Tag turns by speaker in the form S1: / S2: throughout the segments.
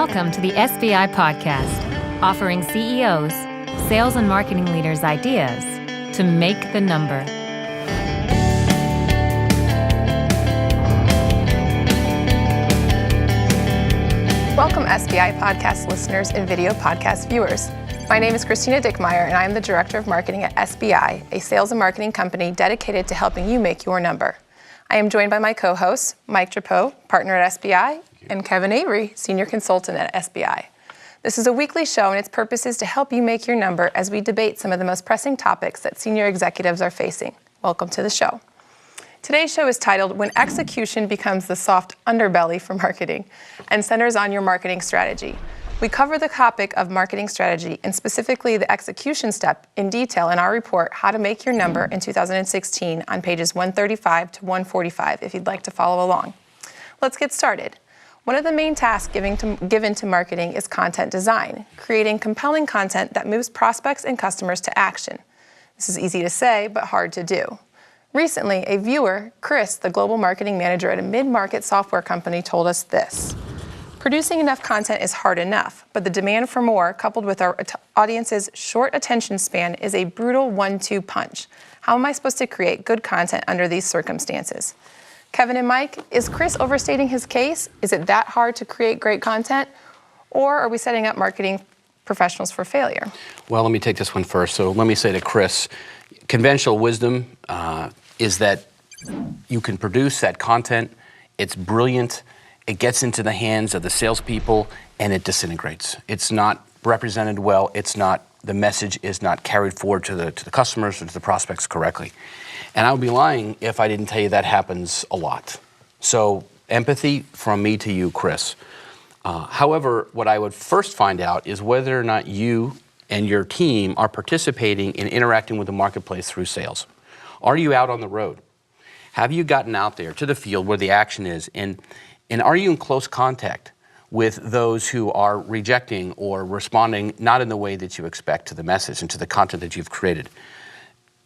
S1: Welcome to the SBI Podcast, offering CEOs, sales and marketing leaders ideas to make the number.
S2: Welcome, SBI Podcast listeners and video podcast viewers. My name is Christina Dickmeyer, and I am the Director of Marketing at SBI, a sales and marketing company dedicated to helping you make your number. I am joined by my co-hosts, Mike Drapeau, partner at SBI, and Kevin Avery, senior consultant at SBI. This is a weekly show, and its purpose is to help you make your number as we debate some of the most pressing topics that senior executives are facing. Welcome to the show. Today's show is titled When Execution Becomes the Soft Underbelly for Marketing and centers on your marketing strategy. We cover the topic of marketing strategy and specifically the execution step in detail in our report, How to Make Your Number in 2016, on pages 135 to 145 if you'd like to follow along. Let's get started. One of the main tasks given to marketing is content design, creating compelling content that moves prospects and customers to action. This is easy to say, but hard to do. Recently, a viewer, Chris, the global marketing manager at a mid-market software company, told us this. Producing enough content is hard enough, but the demand for more, coupled with our audience's short attention span, is a brutal 1-2 punch. How am I supposed to create good content under these circumstances? Kevin and Mike, is Chris overstating his case? Is it that hard to create great content? Or are we setting up marketing professionals for failure?
S3: Well, let me take this one first. So let me say to Chris, conventional wisdom is that you can produce that content, it's brilliant, it gets into the hands of the salespeople, and it disintegrates. It's not represented well, the message is not carried forward to the customers or to the prospects correctly. And I would be lying if I didn't tell you that happens a lot. So empathy from me to you, Chris. However, what I would first find out is whether or not you and your team are participating in interacting with the marketplace through sales. Are you out on the road? Have you gotten out there to the field where the action is? And are you in close contact with those who are rejecting or responding not in the way that you expect to the message and to the content that you've created?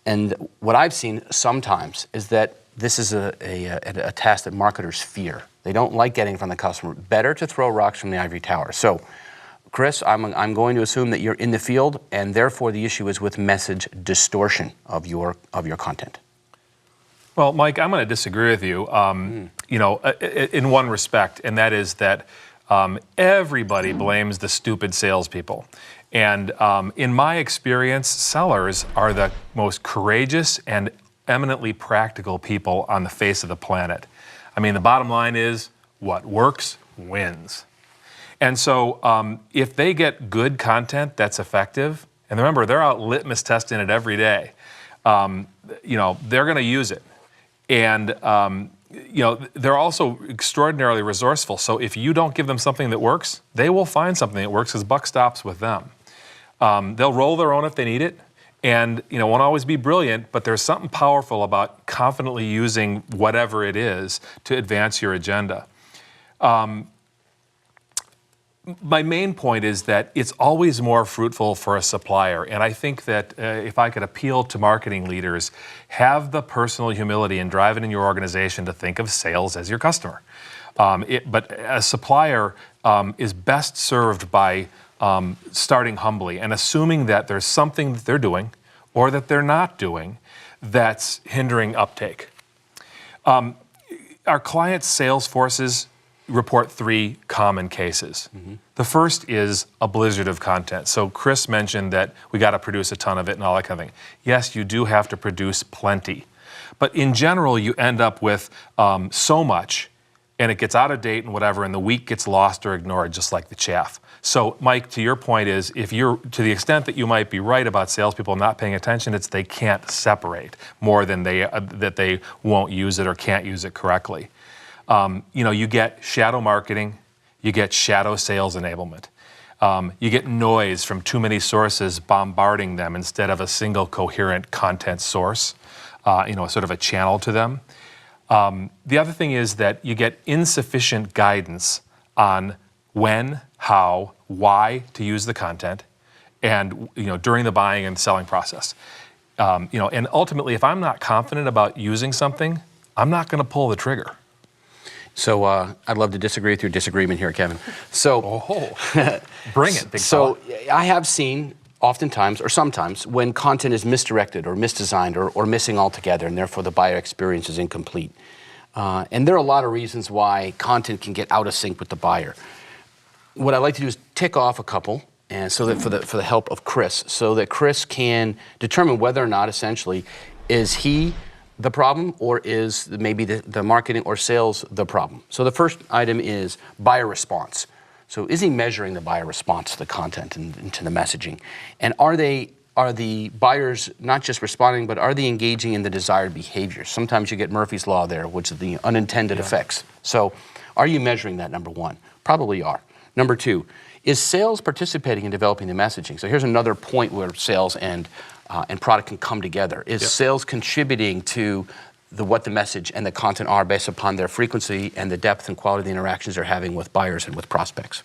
S3: And what I've seen sometimes is that this is a task that marketers fear. They don't like getting from the customer. Better to throw rocks from the ivory tower. So, Chris, I'm going to assume that you're in the field, and therefore the issue is with message distortion of your content.
S4: Well, Mike, I'm going to disagree with you. In one respect, and that is that everybody blames the stupid salespeople. And in my experience, sellers are the most courageous and eminently practical people on the face of the planet. I mean, the bottom line is, what works wins. And so if they get good content that's effective, and remember, they're out litmus testing it every day, they're going to use it. And they're also extraordinarily resourceful. So if you don't give them something that works, they will find something that works, because buck stops with them. They'll roll their own if they need it, and won't always be brilliant, but there's something powerful about confidently using whatever it is to advance your agenda. My main point is that it's always more fruitful for a supplier, and I think that if I could appeal to marketing leaders, have the personal humility and drive it in your organization to think of sales as your customer. But a supplier is best served by starting humbly and assuming that there's something that they're doing or that they're not doing that's hindering uptake. Our clients' sales forces report 3 common cases. Mm-hmm. The first is a blizzard of content. So Chris mentioned that we got to produce a ton of it and all that kind of thing. Yes, you do have to produce plenty. But in general, you end up with so much, and it gets out of date and whatever, and the week gets lost or ignored, just like the chaff. So, Mike, to your point is, if you're, to the extent that you might be right about salespeople not paying attention, it's they can't separate more than that they won't use it or can't use it correctly. You get shadow marketing, you get shadow sales enablement. You get noise from too many sources bombarding them instead of a single coherent content source, sort of a channel to them. The other thing is that you get insufficient guidance on when, how, why to use the content, and during the buying and selling process. And ultimately, if I'm not confident about using something, I'm not going to pull the trigger.
S3: So I'd love to disagree with your disagreement here, Kevin. So
S4: bring it, big
S3: So I have seen oftentimes or sometimes when content is misdirected or misdesigned or missing altogether, and therefore the buyer experience is incomplete. And there are a lot of reasons why content can get out of sync with the buyer. What I like to do is tick off a couple, and so that for the help of Chris, so that Chris can determine whether or not essentially is he the problem, or is maybe the marketing or sales the problem. So the first item is buyer response. So is he measuring the buyer response to the content and to the messaging? And are the buyers not just responding, but are they engaging in the desired behaviors? Sometimes you get Murphy's Law there, which is the unintended effects. So are you measuring that, number one? Probably are. Number two, is sales participating in developing the messaging? So here's another point where sales and product can come together. Is sales contributing to what the message and the content are based upon their frequency and the depth and quality of the interactions they're having with buyers and with prospects?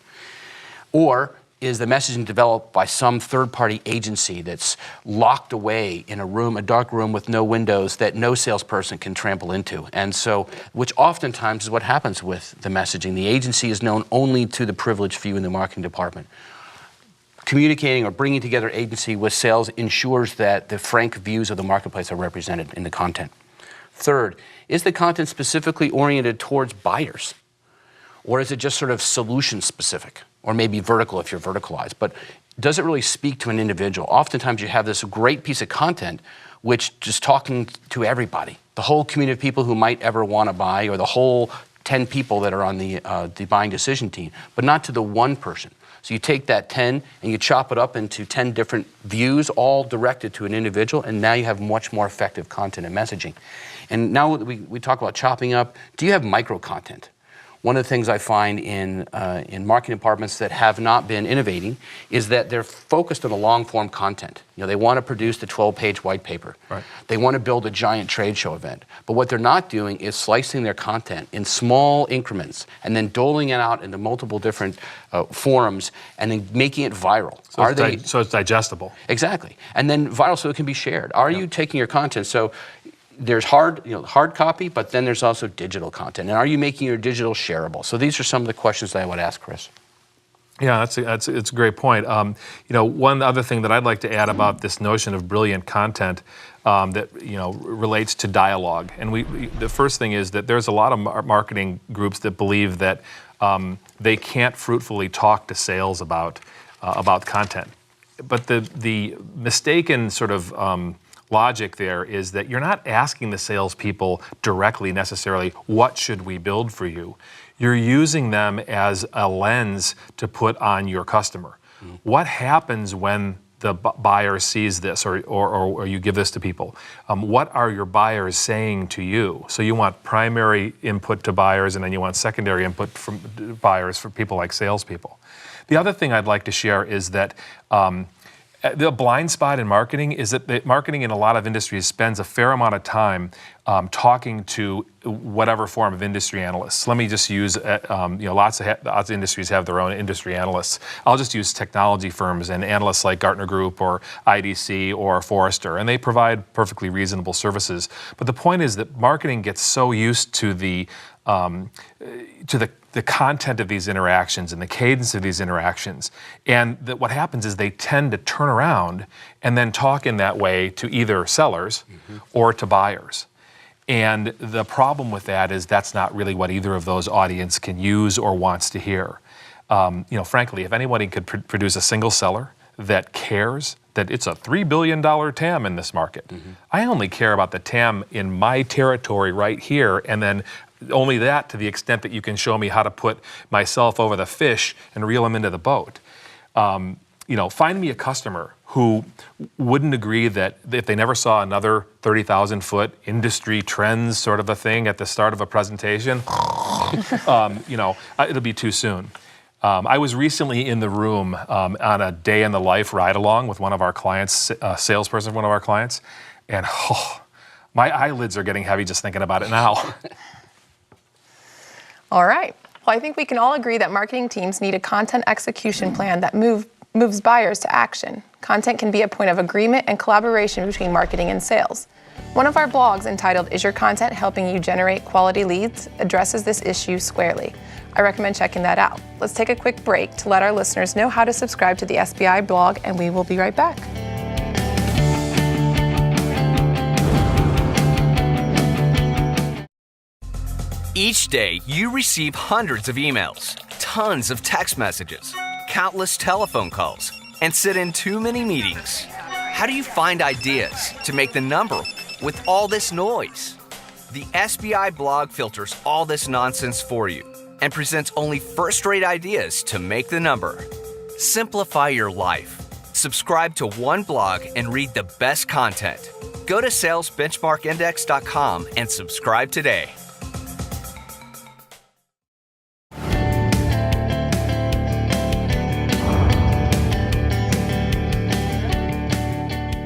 S3: Or is the messaging developed by some third-party agency that's locked away in a dark room with no windows that no salesperson can trample into? And so, which oftentimes is what happens with the messaging. The agency is known only to the privileged few in the marketing department. Communicating or bringing together agency with sales ensures that the frank views of the marketplace are represented in the content. Third, is the content specifically oriented towards buyers? Or is it just sort of solution specific? Or maybe vertical if you're verticalized, but does it really speak to an individual? Oftentimes you have this great piece of content which just talking to everybody, the whole community of people who might ever want to buy, or the whole 10 people that are on the buying decision team, but not to the one person. So you take that 10 and you chop it up into 10 different views, all directed to an individual, and now you have much more effective content and messaging. And now we talk about chopping up. Do you have micro content? One of the things I find in marketing departments that have not been innovating is that they're focused on the long-form content. You know, they want to produce the 12-page white paper. Right. They want to build a giant trade show event. But what they're not doing is slicing their content in small increments and then doling it out into multiple different forums and then making it viral.
S4: So it's digestible.
S3: Exactly. And then viral so it can be shared. Are you taking your content? So there's hard copy, but then there's also digital content. And are you making your digital shareable? So these are some of the questions that I would ask Chris.
S4: Yeah, it's a great point. One other thing that I'd like to add about this notion of brilliant content that relates to dialogue. And the first thing is that there's a lot of marketing groups that believe that they can't fruitfully talk to sales about content. But the mistaken sort of logic there is that you're not asking the salespeople directly necessarily, what should we build for you? You're using them as a lens to put on your customer. Mm-hmm. What happens when the buyer sees this or you give this to people? What are your buyers saying to you? So you want primary input to buyers, and then you want secondary input from buyers for people like salespeople. The other thing I'd like to share is that the blind spot in marketing is that marketing in a lot of industries spends a fair amount of time talking to whatever form of industry analysts. Let me just use, lots of industries have their own industry analysts. I'll just use technology firms and analysts like Gartner Group or IDC or Forrester, and they provide perfectly reasonable services. But the point is that marketing gets so used to the content of these interactions and the cadence of these interactions, and that what happens is they tend to turn around and then talk in that way to either sellers or to buyers. And the problem with that is that's not really what either of those audience can use or wants to hear. Frankly, if anybody could produce a single seller that cares that it's a $3 billion TAM in this market, I only care about the TAM in my territory right here, and then only that to the extent that you can show me how to put myself over the fish and reel them into the boat. Find me a customer who wouldn't agree that if they never saw another 30,000-foot industry trends sort of a thing at the start of a presentation, it'll be too soon. I was recently in the room on a day in the life ride along with one of our clients, salesperson of one of our clients, and my eyelids are getting heavy just thinking about it now.
S2: All right. Well, I think we can all agree that marketing teams need a content execution plan that moves buyers to action. Content can be a point of agreement and collaboration between marketing and sales. One of our blogs entitled Is Your Content Helping You Generate Quality Leads? Addresses this issue squarely. I recommend checking that out. Let's take a quick break to let our listeners know how to subscribe to the SBI blog, and we will be right back.
S5: Each day, you receive hundreds of emails, tons of text messages, countless telephone calls, and sit in too many meetings. How do you find ideas to make the number with all this noise? The SBI blog filters all this nonsense for you and presents only first-rate ideas to make the number. Simplify your life. Subscribe to one blog and read the best content. Go to salesbenchmarkindex.com and subscribe today.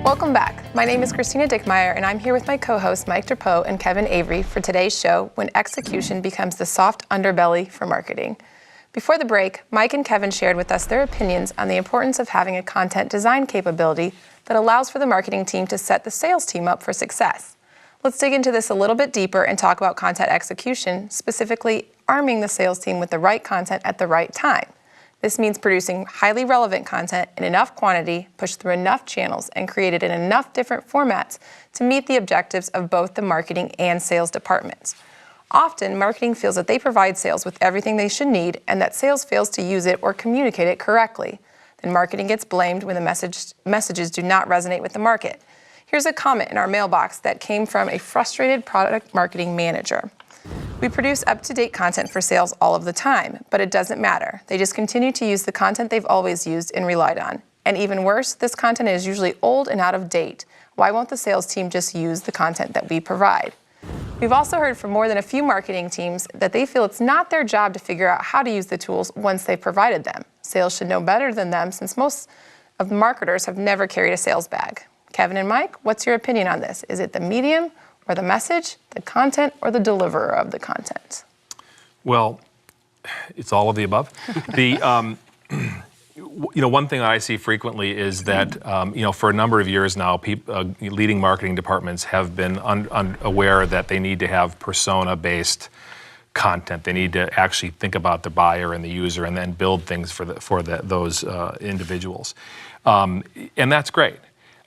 S2: Welcome back. My name is Christina Dickmeyer, and I'm here with my co-hosts Mike Drapeau and Kevin Avery for today's show, When Execution Becomes the Soft Underbelly for Marketing. Before the break, Mike and Kevin shared with us their opinions on the importance of having a content design capability that allows for the marketing team to set the sales team up for success. Let's dig into this a little bit deeper and talk about content execution, specifically arming the sales team with the right content at the right time. This means producing highly relevant content in enough quantity, pushed through enough channels, and created in enough different formats to meet the objectives of both the marketing and sales departments. Often, marketing feels that they provide sales with everything they should need and that sales fails to use it or communicate it correctly. Then marketing gets blamed when the messages do not resonate with the market. Here's a comment in our mailbox that came from a frustrated product marketing manager. We produce up-to-date content for sales all of the time, but it doesn't matter. They just continue to use the content they've always used and relied on. And even worse, this content is usually old and out of date. Why won't the sales team just use the content that we provide? We've also heard from more than a few marketing teams that they feel it's not their job to figure out how to use the tools once they've provided them. Sales should know better than them, since most of the marketers have never carried a sales bag. Kevin and Mike, what's your opinion on this? Is it the medium or the message, the content, or the deliverer of the content?
S4: Well, it's all of the above. One thing that I see frequently is that, for a number of years now, leading marketing departments have been unaware that they need to have persona-based content. They need to actually think about the buyer and the user and then build things for those individuals. And that's great.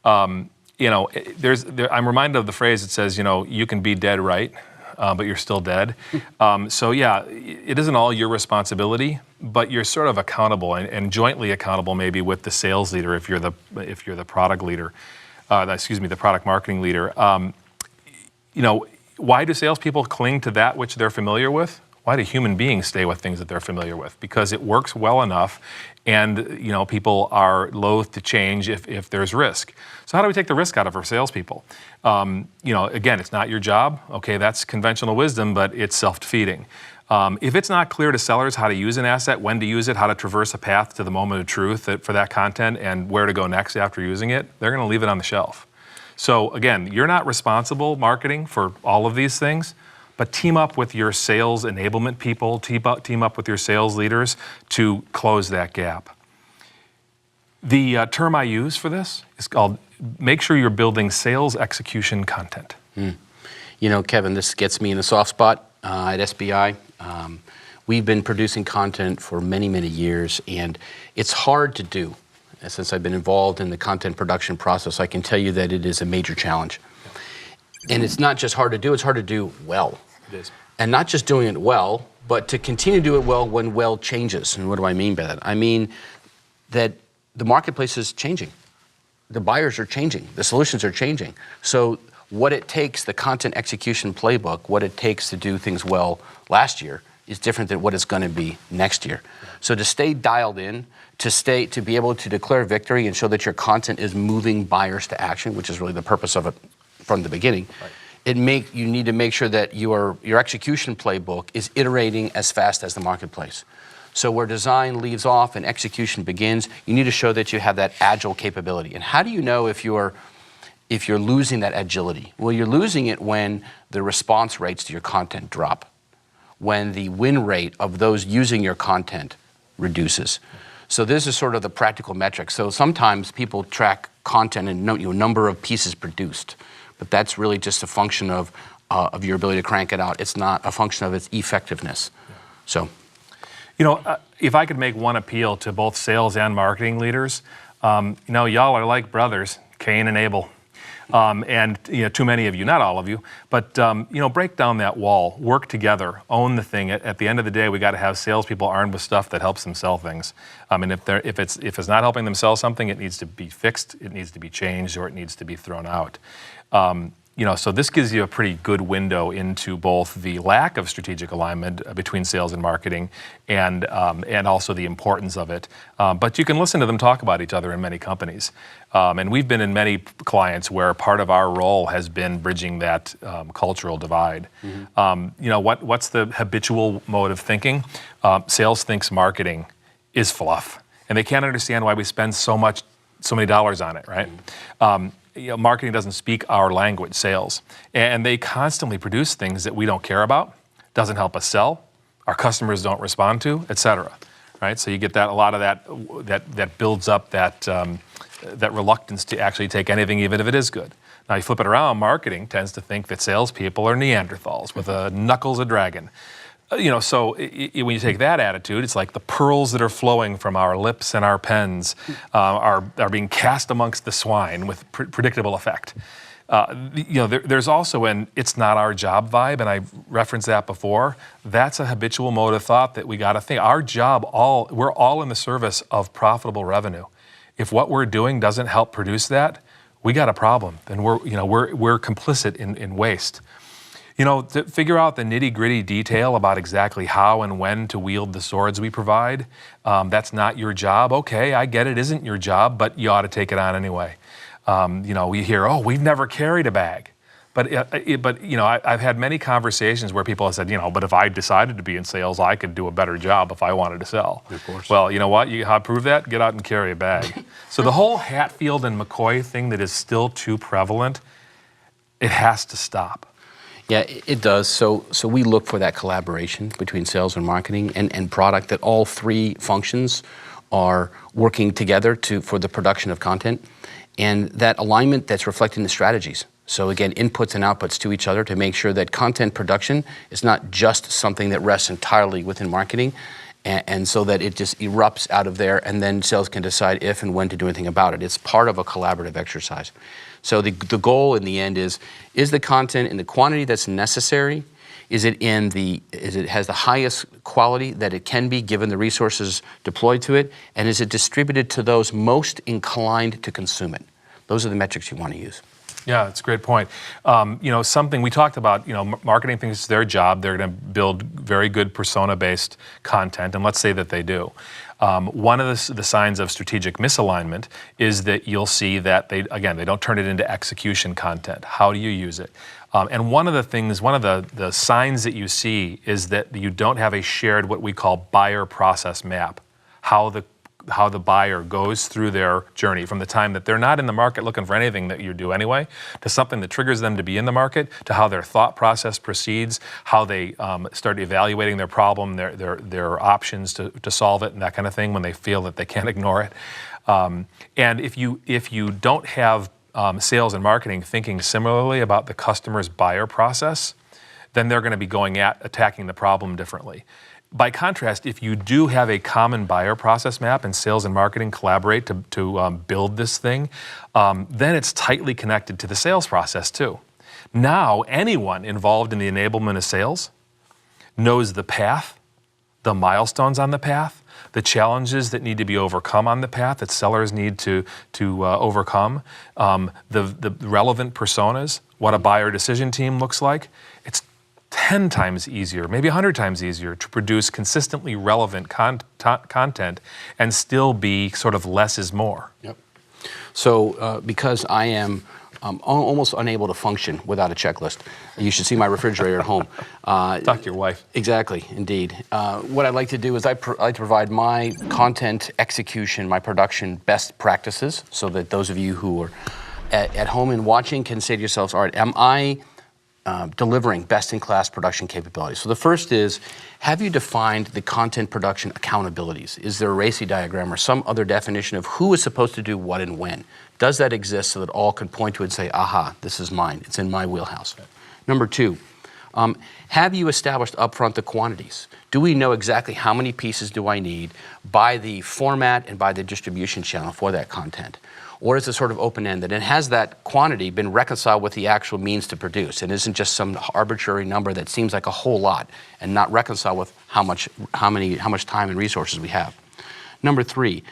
S4: I'm reminded of the phrase that says, you can be dead right, but you're still dead. It isn't all your responsibility, but you're sort of accountable and jointly accountable maybe with the sales leader if you're the product leader, the product marketing leader. Why do salespeople cling to that which they're familiar with? Why do human beings stay with things that they're familiar with? Because it works well enough, and people are loath to change if there's risk. So how do we take the risk out of our salespeople? Again, it's not your job. Okay, that's conventional wisdom, but it's self-defeating. If it's not clear to sellers how to use an asset, when to use it, how to traverse a path to the moment of truth for that content, and where to go next after using it, they're going to leave it on the shelf. So again, you're not responsible, marketing, for all of these things. But team up with your sales enablement people, team up with your sales leaders to close that gap. The term I use for this is called, make sure you're building sales execution content.
S3: Kevin, this gets me in a soft spot at SBI. We've been producing content for many, many years, and it's hard to do. And since I've been involved in the content production process, I can tell you that it is a major challenge. And it's not just hard to do, it's hard to do well.
S4: It is.
S3: And not just doing it well, but to continue to do it well when well changes. And what do I mean by that? I mean that the marketplace is changing. The buyers are changing. The solutions are changing. So what it takes, the content execution playbook, what it takes to do things well last year is different than what it's going to be next year. So to stay dialed in, to be able to declare victory and show that your content is moving buyers to action, which is really the purpose of it from the beginning. Right. You need to make sure that your execution playbook is iterating as fast as the marketplace. So where design leaves off and execution begins, you need to show that you have that agile capability. And how do you know if you're losing that agility? Well, you're losing it when the response rates to your content drop, when the win rate of those using your content reduces. So this is sort of the practical metric. So sometimes people track content and note number of pieces produced but that's really just a function of your ability to crank it out. It's not a function of its effectiveness. So,
S4: if I could make one appeal to both sales and marketing leaders, y'all are like brothers, Cain and Abel. And too many of you, not all of you, but break down that wall, work together, own the thing. At the end of the day, we got to have salespeople armed with stuff that helps them sell things. And if it's not helping them sell something, it needs to be fixed, it needs to be changed, or it needs to be thrown out. So this gives you a pretty good window into both the lack of strategic alignment between sales and marketing, and also the importance of it. But you can listen to them talk about each other in many companies. And we've been in many clients where part of our role has been bridging that cultural divide. Mm-hmm. What's the habitual mode of thinking? Sales thinks marketing is fluff, and they can't understand why we spend so many dollars on it, right? Mm-hmm. Marketing doesn't speak our language, sales, and they constantly produce things that we don't care about, doesn't help us sell, our customers don't respond to, et cetera, right? So you get a lot of that builds up that reluctance to actually take anything, even if it is good. Now you flip it around, marketing tends to think that salespeople are Neanderthals with knuckles of dragon. So when you take that attitude, it's like the pearls that are flowing from our lips and our pens are being cast amongst the swine with predictable effect. There's also an "it's not our job" vibe, and I referenced that before. That's a habitual mode of thought that we got to think. Our job, we're all in the service of profitable revenue. If what we're doing doesn't help produce that, we got a problem. Then we're complicit in waste. To figure out the nitty-gritty detail about exactly how and when to wield the swords we provide, that's not your job. Okay, I get it isn't your job, but you ought to take it on anyway. We hear, we've never carried a bag. But I've had many conversations where people have said, but if I decided to be in sales, I could do a better job if I wanted to sell.
S3: Of course.
S4: Well, you know what? How to prove that? Get out and carry a bag. So the whole Hatfield and McCoy thing that is still too prevalent, it has to stop.
S3: Yeah, it does. So we look for that collaboration between sales and marketing and product, that all three functions are working together for the production of content, and that alignment that's reflected in the strategies. So again, inputs and outputs to each other to make sure that content production is not just something that rests entirely within marketing, and so that it just erupts out of there, and then sales can decide if and when to do anything about it. It's part of a collaborative exercise. So the goal in the end is the content in the quantity that's necessary? Is it has the highest quality that it can be given the resources deployed to it? And is it distributed to those most inclined to consume it? Those are the metrics you want to use.
S4: Yeah, that's a great point. Something we talked about, marketing thinks it's their job. They're going to build very good persona-based content, and let's say that they do. One of the signs of strategic misalignment is that you'll see that they don't turn it into execution content. How do you use it? And one of the signs that you see is that you don't have a shared, what we call buyer process map, how the buyer goes through their journey from the time that they're not in the market looking for anything that you do anyway, to something that triggers them to be in the market, to how their thought process proceeds, how they start evaluating their problem, their options to solve it, and that kind of thing when they feel that they can't ignore it. And if you don't have sales and marketing thinking similarly about the customer's buyer process, then they're going to be attacking the problem differently. By contrast, if you do have a common buyer process map and sales and marketing collaborate to build this thing, then it's tightly connected to the sales process too. Now, anyone involved in the enablement of sales knows the path, the milestones on the path, the challenges that need to be overcome on the path that sellers need to overcome, the relevant personas, what a buyer decision team looks like. It's 10 times easier, maybe 100 times easier to produce consistently relevant content and still be sort of less is more.
S3: Yep. So because I am almost unable to function without a checklist, you should see my refrigerator at home.
S4: Talk to your wife.
S3: Exactly, indeed. What I like to do is I like to provide my content execution, my production best practices, so that those of you who are at home and watching can say to yourselves, all right, am I delivering best-in-class production capabilities. So the first is, have you defined the content production accountabilities? Is there a RACI diagram or some other definition of who is supposed to do what and when? Does that exist so that all can point to it and say, aha, this is mine, it's in my wheelhouse? Number two, have you established upfront the quantities? Do we know exactly how many pieces do I need by the format and by the distribution channel for that content? Or is it sort of open-ended? And has that quantity been reconciled with the actual means to produce? And isn't just some arbitrary number that seems like a whole lot and not reconciled with how much time and resources we have? Number three,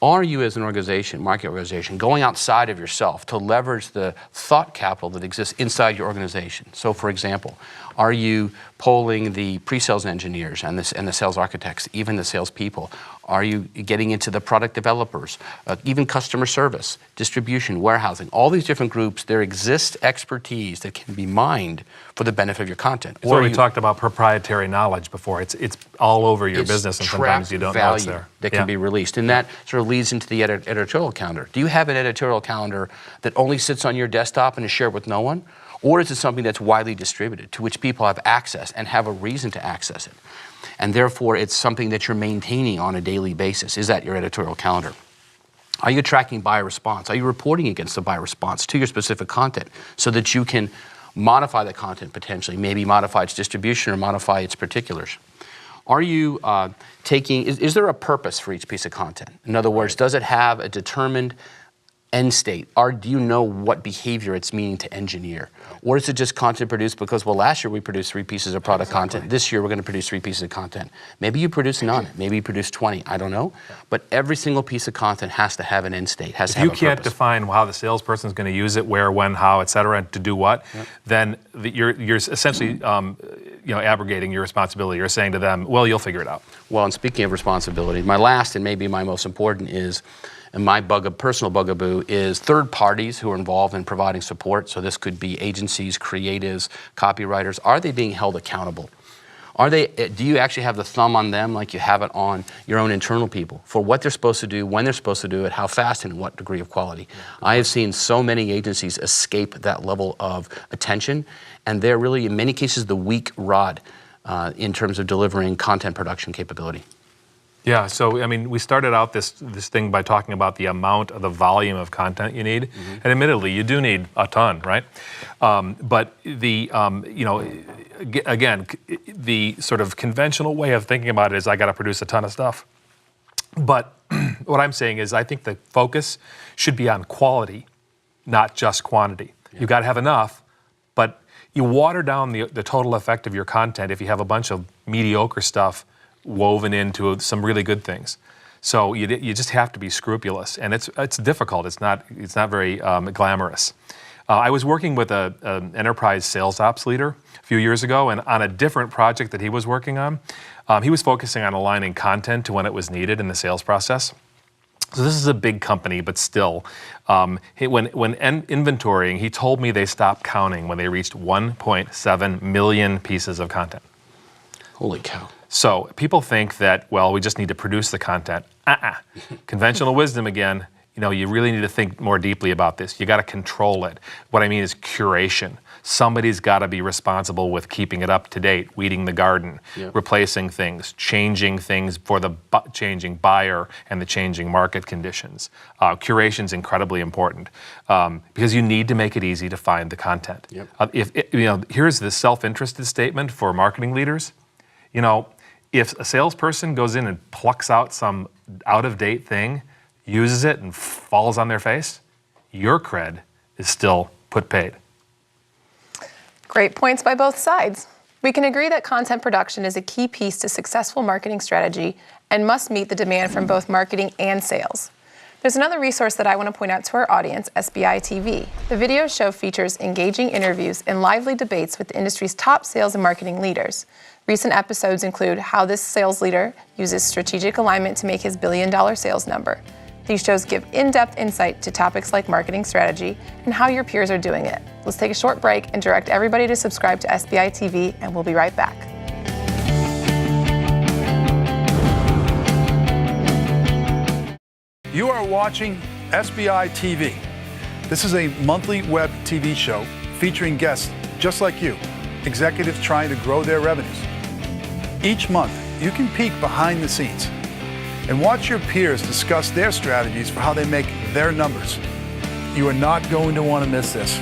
S3: are you as an organization, market organization, going outside of yourself to leverage the thought capital that exists inside your organization? So for example, are you polling the pre-sales engineers and the sales architects, even the salespeople? Are you getting into the product developers, even customer service, distribution, warehousing, all these different groups? There exists expertise that can be mined for the benefit of your content.
S4: So we talked about proprietary knowledge before. It's all over your business, and sometimes you don't know it's there.
S3: That can be released. And that sort of leads into the editorial calendar. Do you have an editorial calendar that only sits on your desktop and is shared with no one? Or is it something that's widely distributed, to which people have access and have a reason to access it? And therefore, it's something that you're maintaining on a daily basis. Is that your editorial calendar? Are you tracking buyer response? Are you reporting against the buyer response to your specific content so that you can modify the content potentially, maybe modify its distribution or modify its particulars? Are you is there a purpose for each piece of content? In other words, does it have a determined end state? Or do you know what behavior it's meaning to engineer? Or is it just content produced because, well, last year we produced 3 pieces of product content. This year we're going to produce 3 pieces of content. Maybe you produce none. Maybe you produce 20. I don't know. But every single piece of content has to have an end state, has to have a purpose.
S4: If you can't define how the salesperson is going to use it, where, when, how, et cetera, and to do what, then you're essentially abrogating your responsibility. You're saying to them, well, you'll figure it out.
S3: Well, and speaking of responsibility, my last and maybe my most important is, and my personal bugaboo is third parties who are involved in providing support. So this could be agencies, creatives, copywriters. Are they being held accountable? Do you actually have the thumb on them like you have it on your own internal people for what they're supposed to do, when they're supposed to do it, how fast and what degree of quality? I have seen so many agencies escape that level of attention, and they're really, in many cases, the weak rod in terms of delivering content production capability.
S4: Yeah, so I mean, we started out this thing by talking about the amount of the volume of content you need, and admittedly, you do need a ton, right? But the again, the sort of conventional way of thinking about it is I got to produce a ton of stuff. But what I'm saying is, I think the focus should be on quality, not just quantity. Yeah. You've got to have enough, but you water down the total effect of your content if you have a bunch of mediocre stuff woven into some really good things. So you just have to be scrupulous, and it's difficult. It's not very glamorous. I was working with an enterprise sales ops leader a few years ago, and on a different project that he was working on, he was focusing on aligning content to when it was needed in the sales process. So this is a big company, but still, when inventorying, he told me they stopped counting when they reached 1.7 million pieces of content.
S3: Holy cow.
S4: So people think that, well, we just need to produce the content. Conventional wisdom again, you really need to think more deeply about this. You got to control it. What I mean is curation. Somebody's got to be responsible with keeping it up to date, weeding the garden, replacing things, changing things for the changing buyer and the changing market conditions. Curation is incredibly important because you need to make it easy to find the content. Here's the self-interested statement for marketing leaders. If a salesperson goes in and plucks out some out-of-date thing, uses it and falls on their face, your cred is still put paid.
S2: Great points by both sides. We can agree that content production is a key piece to successful marketing strategy and must meet the demand from both marketing and sales. There's another resource that I want to point out to our audience, SBI TV. The video show features engaging interviews and lively debates with the industry's top sales and marketing leaders. Recent episodes include how this sales leader uses strategic alignment to make his billion-dollar sales number. These shows give in-depth insight to topics like marketing strategy and how your peers are doing it. Let's take a short break and direct everybody to subscribe to SBI TV, and we'll be right back.
S6: You are watching SBI TV. This is a monthly web TV show featuring guests just like you, executives trying to grow their revenues. Each month, you can peek behind the scenes and watch your peers discuss their strategies for how they make their numbers. You are not going to want to miss this.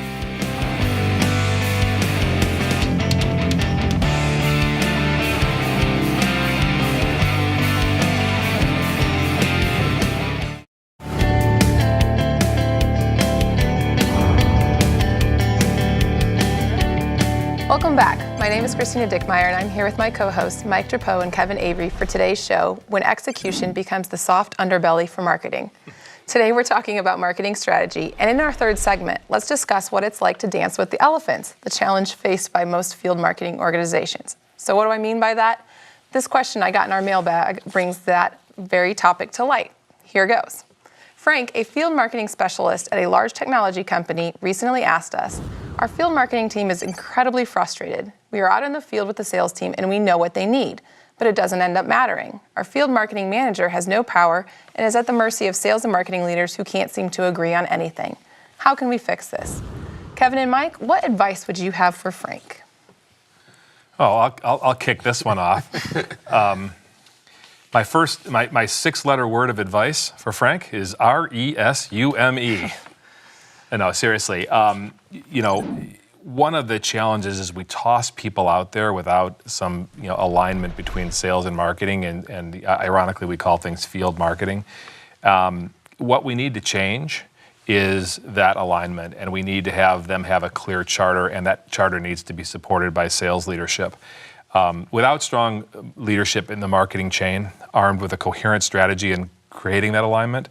S2: Welcome back. My name is Christina Dickmeyer, and I'm here with my co-hosts, Mike Drapeau and Kevin Avery, for today's show, When Execution Becomes the Soft Underbelly for Marketing. Today, we're talking about marketing strategy, and in our third segment, let's discuss what it's like to dance with the elephants, the challenge faced by most field marketing organizations. So what do I mean by that? This question I got in our mailbag brings that very topic to light. Here goes. Frank, a field marketing specialist at a large technology company, recently asked us, our field marketing team is incredibly frustrated. We are out in the field with the sales team and we know what they need, but it doesn't end up mattering. Our field marketing manager has no power and is at the mercy of sales and marketing leaders who can't seem to agree on anything. How can we fix this? Kevin and Mike, what advice would you have for Frank?
S4: Oh, I'll kick this one off. My 6-letter word of advice for Frank is RESUME. No, seriously. One of the challenges is we toss people out there without some alignment between sales and marketing, and ironically we call things field marketing. What we need to change is that alignment, and we need to have them have a clear charter, and that charter needs to be supported by sales leadership. Without strong leadership in the marketing chain, armed with a coherent strategy and creating that alignment,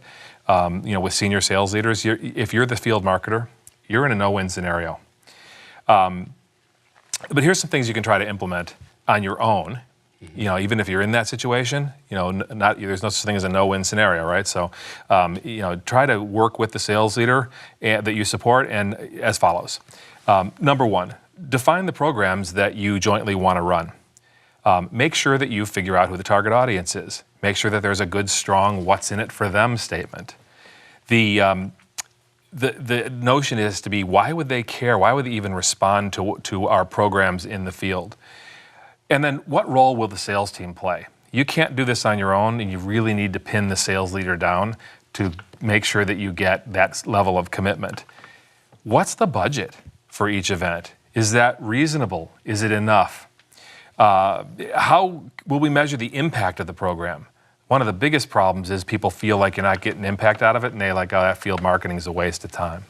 S4: with senior sales leaders, if you're the field marketer, you're in a no-win scenario. But here's some things you can try to implement on your own. Even if you're in that situation, there's no such thing as a no-win scenario, right? So, try to work with the sales leader that you support, and as follows. Number one, define the programs that you jointly want to run. Make sure that you figure out who the target audience is. Make sure that there's a good, strong, what's in it for them statement. The notion is to be, why would they care? Why would they even respond to our programs in the field? And then what role will the sales team play? You can't do this on your own, and you really need to pin the sales leader down to make sure that you get that level of commitment. What's the budget for each event? Is that reasonable? Is it enough? How will we measure the impact of the program? One of the biggest problems is people feel like you're not getting impact out of it, and they're like, oh, that field marketing is a waste of time.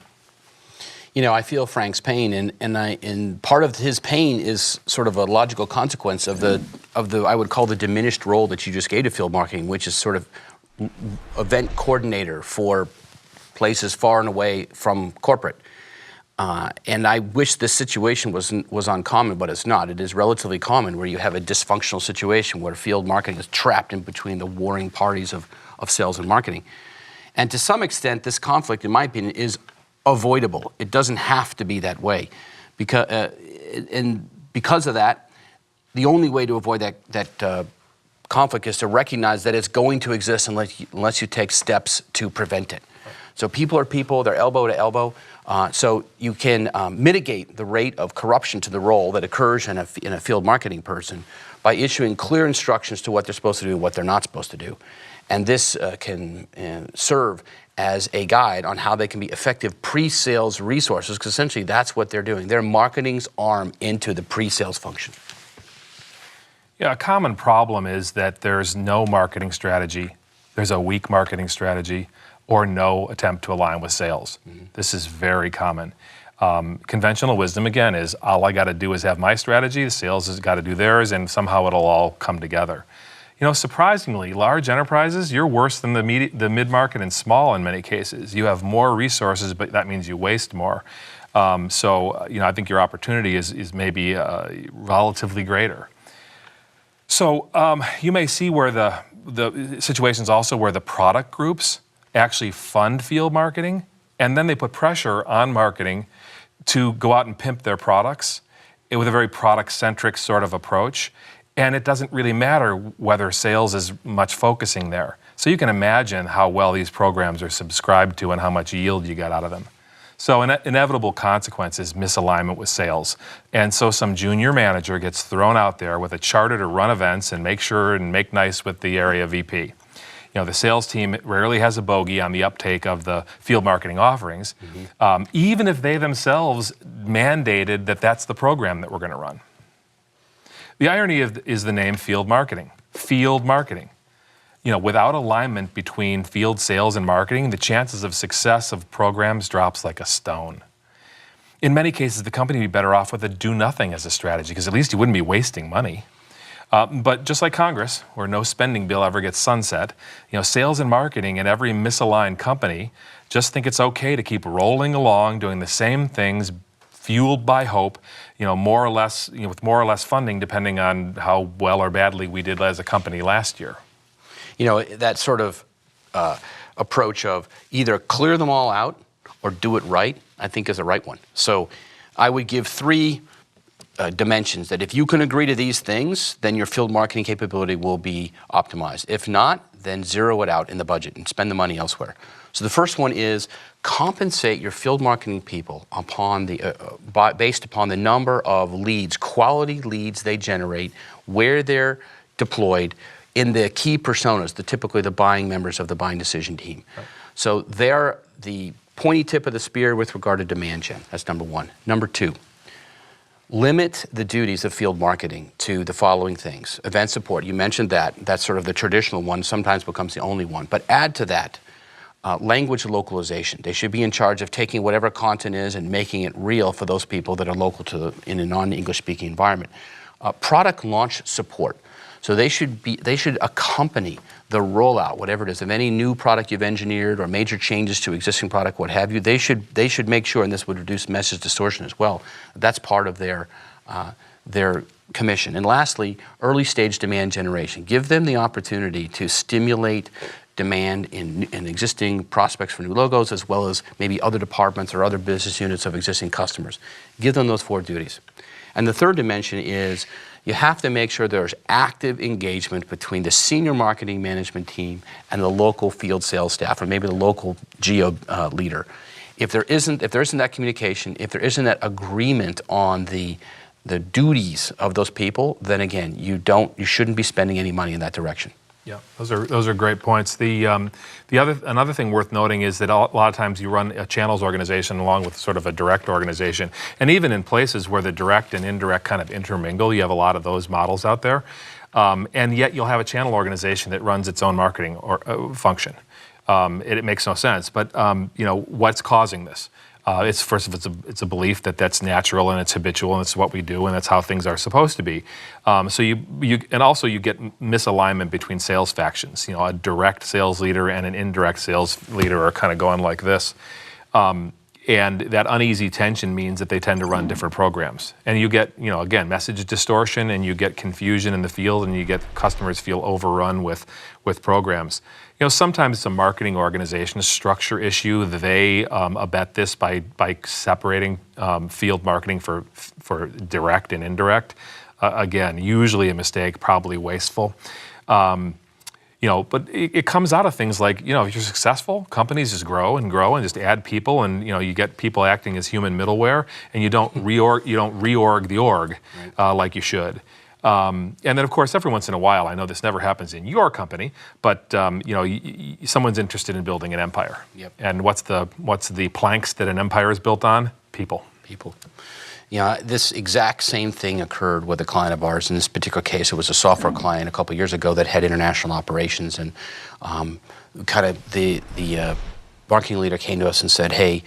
S3: I feel Frank's pain, and part of his pain is sort of a logical consequence of the I would call the diminished role that you just gave to field marketing, which is sort of event coordinator for places far and away from corporate. And I wish this situation was uncommon, but it's not. It is relatively common where you have a dysfunctional situation where field marketing is trapped in between the warring parties of sales and marketing. And to some extent, this conflict, in my opinion, is avoidable. It doesn't have to be that way. Because of that, the only way to avoid that conflict is to recognize that it's going to exist unless you take steps to prevent it. So people are people, they're elbow to elbow. So you can mitigate the rate of corruption to the role that occurs in a field marketing person by issuing clear instructions to what they're supposed to do and what they're not supposed to do. And this can serve as a guide on how they can be effective pre-sales resources, because essentially that's what they're doing. They're marketing's arm into the pre-sales function.
S4: Yeah, a common problem is that there's no marketing strategy, there's a weak marketing strategy, or no attempt to align with sales. Mm-hmm. This is very common. Conventional wisdom, again, is all I got to do is have my strategy, the sales has got to do theirs, and somehow it'll all come together. Surprisingly, large enterprises, you're worse than the mid-market and small in many cases. You have more resources, but that means you waste more. I think your opportunity is maybe relatively greater. So you may see where the situations also where the product groups actually fund field marketing, and then they put pressure on marketing to go out and pimp their products with a very product-centric sort of approach. And it doesn't really matter whether sales is much focusing there. So you can imagine how well these programs are subscribed to and how much yield you get out of them. So an inevitable consequence is misalignment with sales. And so some junior manager gets thrown out there with a charter to run events and make sure and make nice with the area VP. You know, the sales team rarely has a bogey on the uptake of the field marketing offerings, even if they themselves mandated that that's the program that we're going to run. The irony is the name field marketing. Field marketing. You know, without alignment between field sales and marketing, the chances of success of programs drops like a stone. In many cases, the company would be better off with a do nothing as a strategy, because at least you wouldn't be wasting money. But just like Congress, where no spending bill ever gets sunset, you know, sales and marketing in every misaligned company just think it's okay to keep rolling along, doing the same things, fueled by hope, you know, more or less, you know, with more or less funding, depending on how well or badly we did as a company last year.
S3: You know, that sort of approach of either clear them all out or do it right, I think is the right one. So I would give 3 dimensions that if you can agree to these things, then your field marketing capability will be optimized. If not, then zero it out in the budget and spend the money elsewhere. So the first one is compensate your field marketing people upon the, based upon the number of leads, quality leads they generate, where they're deployed, in the key personas, typically the buying members of the buying decision team. Right. So they're the pointy tip of the spear with regard to demand gen. That's number 1. Number 2, limit the duties of field marketing to the following things. Event support, you mentioned that. That's sort of the traditional one, sometimes becomes the only one. But add to that language localization. They should be in charge of taking whatever content is and making it real for those people that are local to in a non-English speaking environment. Product launch support. So they should accompany the rollout, whatever it is, of any new product you've engineered or major changes to existing product, what have you. They should make sure, and this would reduce message distortion as well. That's part of their commission. And lastly, early stage demand generation. Give them the opportunity to stimulate demand in existing prospects for new logos, as well as maybe other departments or other business units of existing customers. Give them those 4 duties. And the third dimension is you have to make sure there's active engagement between the senior marketing management team and the local field sales staff, or maybe the local geo leader. If there isn't that communication, if there isn't that agreement on the duties of those people, then again, you shouldn't be spending any money in that direction.
S4: Yeah, those are great points. Another thing worth noting is that a lot of times you run a channels organization along with sort of a direct organization, and even in places where the direct and indirect kind of intermingle, you have a lot of those models out there, and yet you'll have a channel organization that runs its own marketing or function. It makes no sense, but you know, what's causing this? It's a belief that that's natural and it's habitual and it's what we do and that's how things are supposed to be. So you get misalignment between sales factions. You know, a direct sales leader and an indirect sales leader are kind of going like this, and that uneasy tension means that they tend to run different programs. And you get, you know, again, message distortion, and you get confusion in the field, and you get customers feel overrun with programs. You know, sometimes it's a marketing organization structure issue. They abet this by separating field marketing for direct and indirect. Again, usually a mistake, probably wasteful. You know, but it comes out of things like, you know, if you're successful, companies just grow and just add people, and you know, you get people acting as human middleware, and you don't reorg the org like you should. And then, of course, every once in a while, I know this never happens in your company, but you know, someone's interested in building an empire. Yep. And what's the planks that an empire is built on? People. You know, this exact same thing occurred with a client of ours. In this particular case, it was a software client a couple of years ago that had international operations, and kind of the marketing leader came to us and said, "Hey,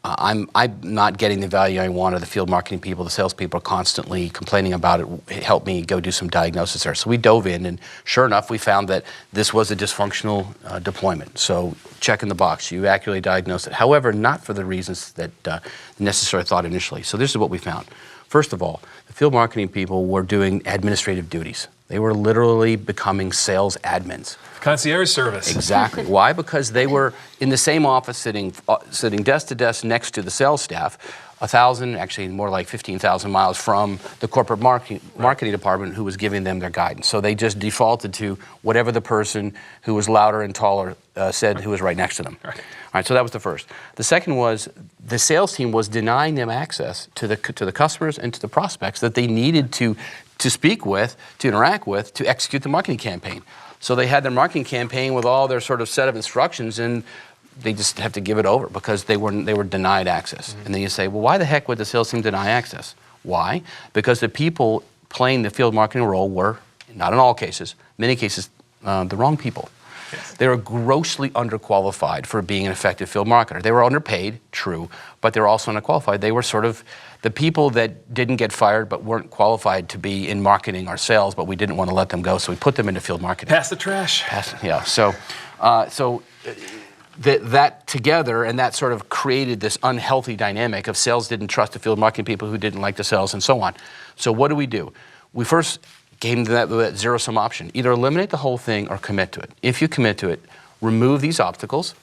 S4: I'm not getting the value I want of the field marketing people. The salespeople are constantly complaining about it. Help me go do some diagnosis there." So we dove in, and sure enough, we found that this was a dysfunctional deployment. So check in the box. You accurately diagnosed it. However, not for the reasons that necessarily thought initially. So this is what we found. First of all, the field marketing people were doing administrative duties. They were literally becoming sales admins. Concierge service.
S3: Exactly. Why? Because they were in the same office, sitting desk to desk next to the sales staff, 1,000, actually more like 15,000 miles from the corporate marketing department who was giving them their guidance. So they just defaulted to whatever the person who was louder and taller said who was right next to them. All right, so that was the first. The second was the sales team was denying them access to the customers and to the prospects that they needed to speak with, to interact with, to execute the marketing campaign. So they had their marketing campaign with all their sort of set of instructions, and they just have to give it over because they were denied access. And then you say, well, why the heck would the sales team deny access? Why? Because the people playing the field marketing role were, not in all cases, many cases, the wrong people. Yes. They were grossly underqualified for being an effective field marketer. They were underpaid, true, but they were also underqualified. They were sort of the people that didn't get fired but weren't qualified to be in marketing or sales, but we didn't want to let them go, so we put them into field marketing.
S4: Pass the trash.
S3: Yeah, so that together, and that sort of created this unhealthy dynamic of sales didn't trust the field marketing people who didn't like the sales and so on. So what do? We first gave them that zero-sum option. Either eliminate the whole thing or commit to it. If you commit to it, remove these obstacles,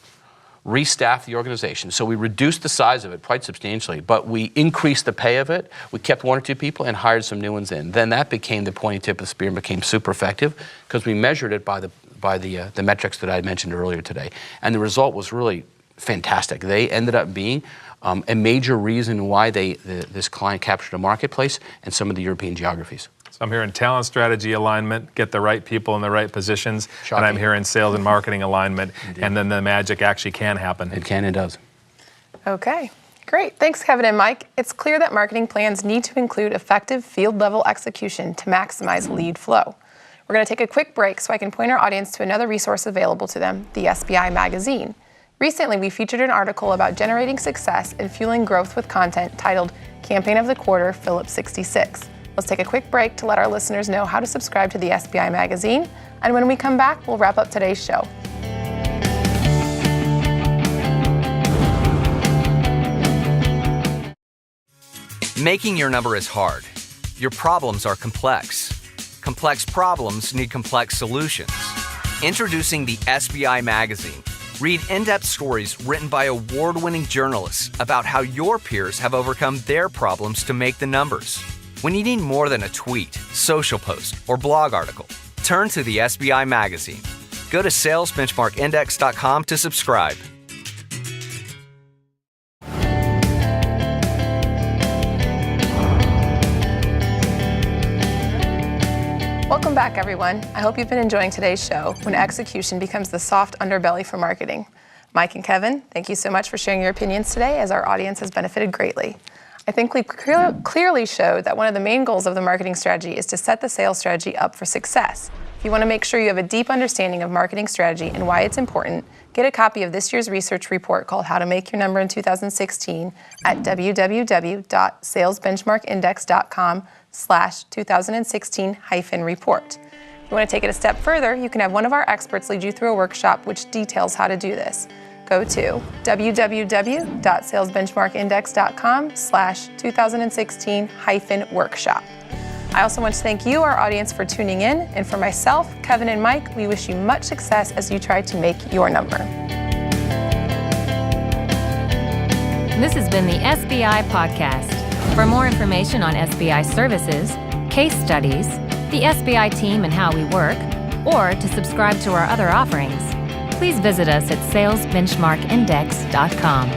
S3: restaff the organization. So we reduced the size of it quite substantially, but we increased the pay of it. We kept 1 or 2 people and hired some new ones in. Then that became the pointy tip of the spear and became super effective because we measured it by the metrics that I mentioned earlier today. And the result was really fantastic. They ended up being a major reason why this client captured a marketplace in some of the European geographies.
S4: So I'm hearing talent strategy alignment, get the right people in the right positions,
S3: Shocking.
S4: and I'm hearing sales and marketing alignment,
S3: Indeed.
S4: and then the magic actually can happen.
S3: It can and does.
S2: Okay, great. Thanks, Kevin and Mike. It's clear that marketing plans need to include effective field-level execution to maximize lead flow. We're going to take a quick break so I can point our audience to another resource available to them, the SBI magazine. Recently, we featured an article about generating success and fueling growth with content titled Campaign of the Quarter, Phillips 66. Let's take a quick break to let our listeners know how to subscribe to the SBI magazine. And when we come back, we'll wrap up today's show.
S5: Making your number is hard. Your problems are complex. Complex problems need complex solutions. Introducing the SBI magazine. Read in-depth stories written by award-winning journalists about how your peers have overcome their problems to make the numbers. When you need more than a tweet, social post, or blog article, turn to the SBI magazine. Go to salesbenchmarkindex.com to subscribe.
S2: Welcome back, everyone. I hope you've been enjoying today's show, when execution becomes the soft underbelly for marketing. Mike and Kevin, thank you so much for sharing your opinions today, as our audience has benefited greatly. I think we clearly showed that one of the main goals of the marketing strategy is to set the sales strategy up for success. If you want to make sure you have a deep understanding of marketing strategy and why it's important, get a copy of this year's research report called How to Make Your Number in 2016 at www.salesbenchmarkindex.com/2016-report. If you want to take it a step further, you can have one of our experts lead you through a workshop which details how to do this. Go to www.salesbenchmarkindex.com/2016-workshop. I also want to thank you, our audience, for tuning in. And for myself, Kevin, and Mike, we wish you much success as you try to make your number.
S1: This has been the SBI Podcast. For more information on SBI services, case studies, the SBI team and how we work, or to subscribe to our other offerings, please visit us at salesbenchmarkindex.com.